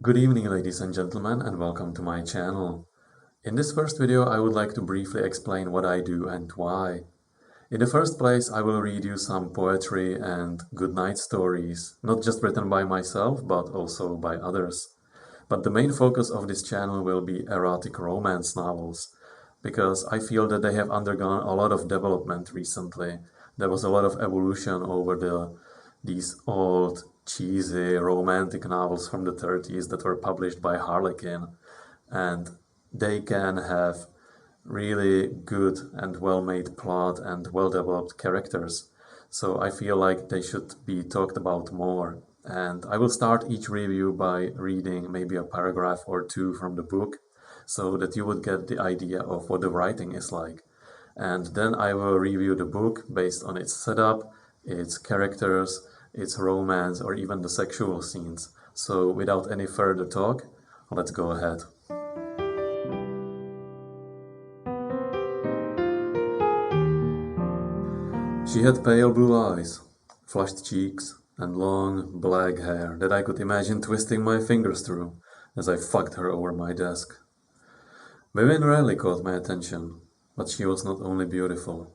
Good evening, ladies and gentlemen, and welcome to my channel. In this first video, I would like to briefly explain what I do and why. In the first place, I will read you some poetry and good night stories, not just written by myself, but also by others. But the main focus of this channel will be erotic romance novels, because I feel that they have undergone a lot of development recently. There was a lot of evolution over these old, cheesy, romantic novels from the 30s that were published by Harlequin, and they can have really good and well-made plot and well-developed characters. So I feel like they should be talked about more. And I will start each review by reading maybe a paragraph or two from the book so that you would get the idea of what the writing is like. And then I will review the book based on its setup, its characters, its romance, or even the sexual scenes. So without any further talk, let's go ahead. She had pale blue eyes, flushed cheeks, and long, black hair that I could imagine twisting my fingers through as I fucked her over my desk. Women rarely caught my attention, but she was not only beautiful.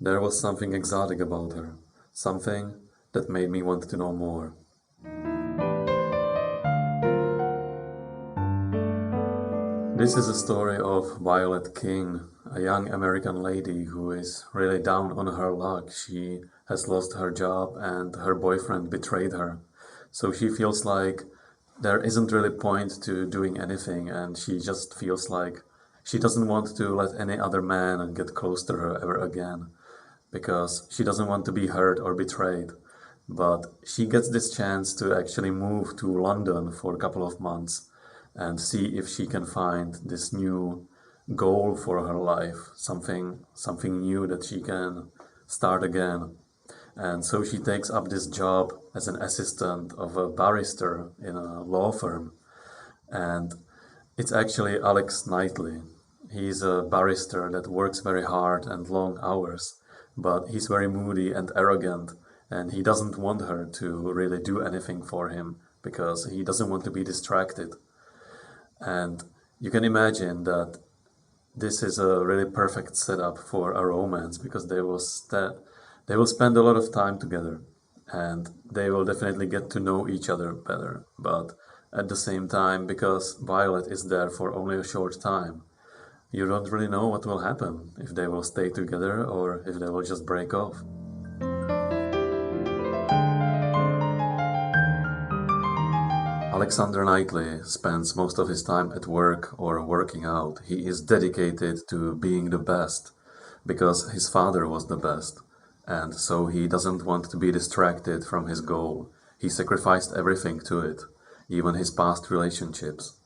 There was something exotic about her, something that made me want to know more. This is a story of Violet King, a young American lady who is really down on her luck. She has lost her job and her boyfriend betrayed her. So she feels like there isn't really point to doing anything, and she just feels like she doesn't want to let any other man get close to her ever again, because she doesn't want to be hurt or betrayed. But she gets this chance to actually move to London for a couple of months and see if she can find this new goal for her life, something new that she can start again. And so she takes up this job as an assistant of a barrister in a law firm. And it's actually Alex Knightley. He's a barrister that works very hard and long hours, but he's very moody and arrogant, and he doesn't want her to really do anything for him because he doesn't want to be distracted. And you can imagine that this is a really perfect setup for a romance, because they will spend a lot of time together and they will definitely get to know each other better. But at the same time, because Violet is there for only a short time, you don't really know what will happen, if they will stay together or if they will just break off. Alexander Knightley spends most of his time at work or working out. He is dedicated to being the best because his father was the best, and so he doesn't want to be distracted from his goal. He sacrificed everything to it, even his past relationships.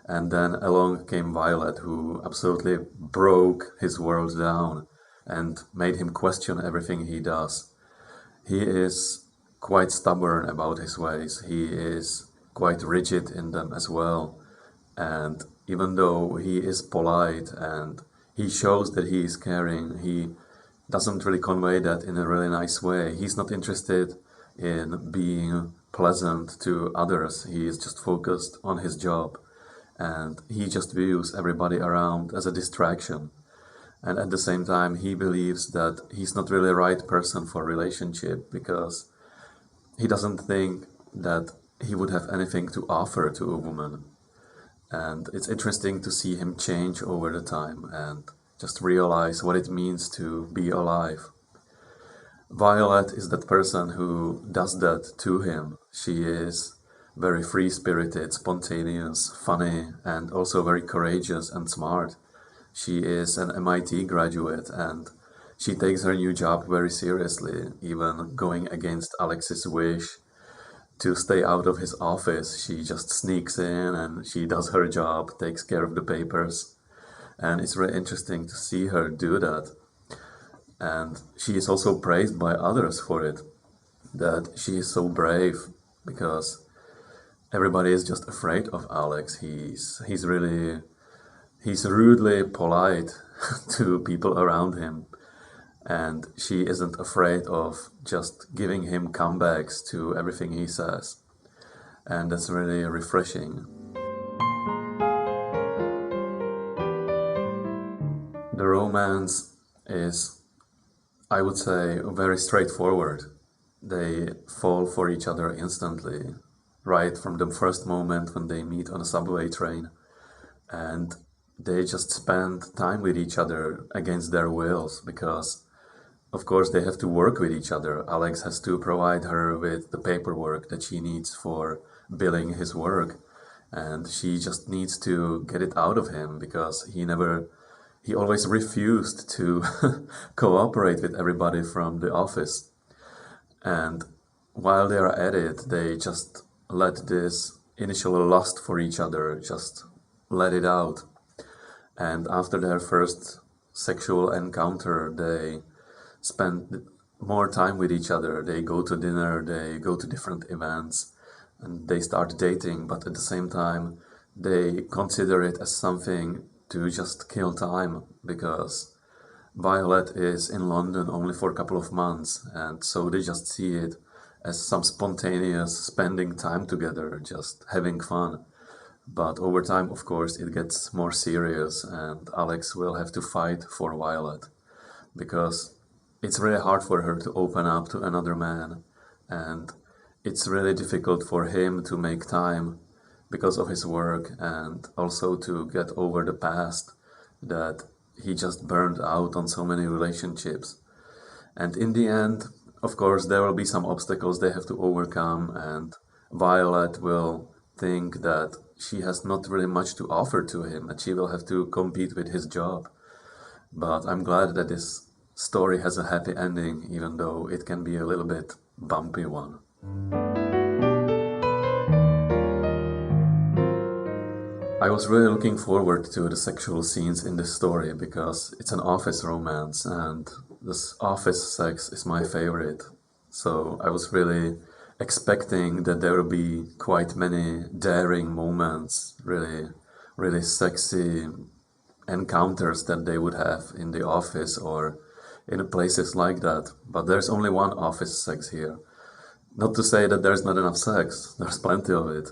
And then along came Violet, who absolutely broke his world down and made him question everything he does. He is quite stubborn about his ways. He is quite rigid in them as well. And even though he is polite and he shows that he is caring, he doesn't really convey that in a really nice way. He's not interested in being pleasant to others. He is just focused on his job, and he just views everybody around as a distraction. And at the same time, he believes that he's not really the right person for a relationship because he doesn't think that he would have anything to offer to a woman. And it's interesting to see him change over the time and just realize what it means to be alive. Violet is that person who does that to him. She is very free-spirited, spontaneous, funny, and also very courageous and smart. She is an MIT graduate, and she takes her new job very seriously, even going against Alex's wish to stay out of his office. She just sneaks in and she does her job, takes care of the papers. And it's really interesting to see her do that. And she is also praised by others for it, that she is so brave, because everybody is just afraid of Alex. He's rudely polite to people around him. And she isn't afraid of just giving him comebacks to everything he says. and that's really refreshing. The romance is, I would say, very straightforward. They fall for each other instantly, right from the first moment when they meet on a subway train, and they just spend time with each other against their wills because, of course, they have to work with each other. Alex has to provide her with the paperwork that she needs for billing his work, and she just needs to get it out of him because he always refused to cooperate with everybody from the office. And while they are at it, they just let this initial lust for each other just let it out. And after their first sexual encounter, they spend more time with each other. They go to dinner, they go to different events, and they start dating, but at the same time, they consider it as something to just kill time because Violet is in London only for a couple of months, and so they just see it as some spontaneous spending time together, just having fun. But over time, of course, it gets more serious, and Alex will have to fight for Violet because it's really hard for her to open up to another man, and it's really difficult for him to make time because of his work and also to get over the past that he just burned out on so many relationships. And in the end, of course, there will be some obstacles they have to overcome, and Violet will think that she has not really much to offer to him and she will have to compete with his job. But I'm glad that this story has a happy ending, even though it can be a little bit bumpy one. I was really looking forward to the sexual scenes in this story because it's an office romance and this office sex is my favorite. So I was really expecting that there will be quite many daring moments, really sexy encounters that they would have in the office or in places like that. But there's only one office sex here. Not to say that there's not enough sex, there's plenty of it.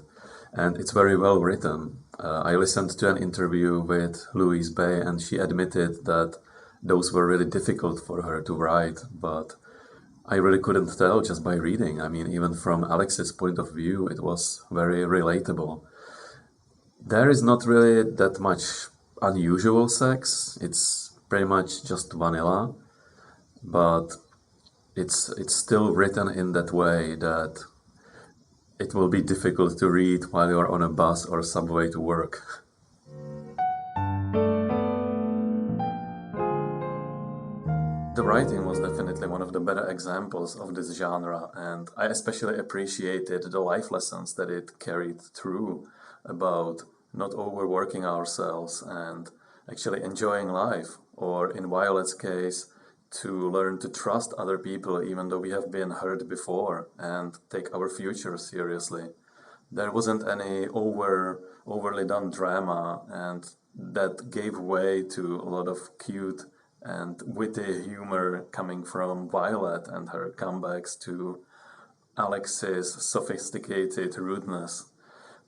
And it's very well written. I listened to an interview with Louise and she admitted that those were really difficult for her to write, but I really couldn't tell just by reading. I mean, even from Alex's point of view, it was very relatable. There is not really that much unusual sex. It's pretty much just vanilla, but it's still written in that way that it will be difficult to read while you're on a bus or subway to work. The writing was definitely one of the better examples of this genre, and I especially appreciated the life lessons that it carried through about not overworking ourselves and actually enjoying life, or in Violet's case, to learn to trust other people even though we have been hurt before and take our future seriously. There wasn't any overly done drama, and that gave way to a lot of cute and witty humor coming from Violet and her comebacks to Alex's sophisticated rudeness.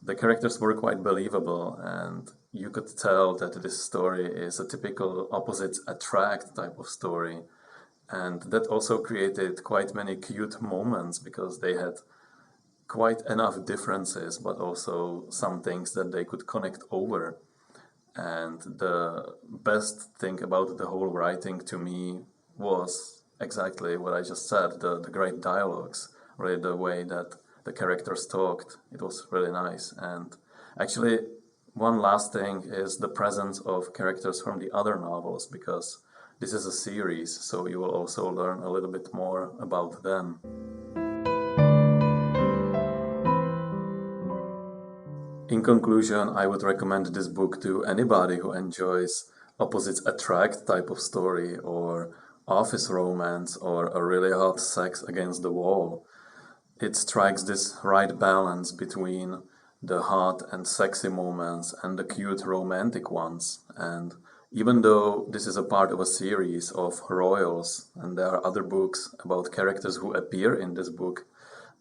The characters were quite believable, and you could tell that this story is a typical opposites attract type of story. And that also created quite many cute moments because they had quite enough differences, but also some things that they could connect over. And the best thing about the whole writing to me was exactly what I just said, the great dialogues, really the way that the characters talked. It was really nice. And actually, one last thing is the presence of characters from the other novels, because this is a series, so you will also learn a little bit more about them. In conclusion, I would recommend this book to anybody who enjoys opposites attract type of story, or office romance, or a really hot sex against the wall. It strikes this right balance between the hot and sexy moments and the cute romantic ones. And even though this is a part of a series of royals, and there are other books about characters who appear in this book,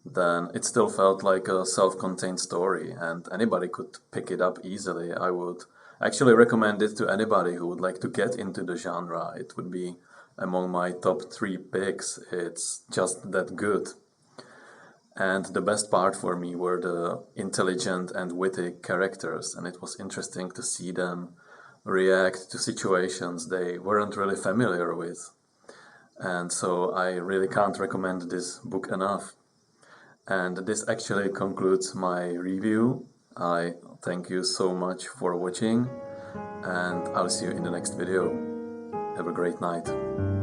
then it still felt like a self-contained story and anybody could pick it up easily. I would actually recommend it to anybody who would like to get into the genre. It would be among my top 3 picks. It's just that good. And the best part for me were the intelligent and witty characters, and it was interesting to see them react to situations they weren't really familiar with. And so I really can't recommend this book enough. And this actually concludes my review. I thank you so much for watching, and I'll see you in the next video. Have a great night.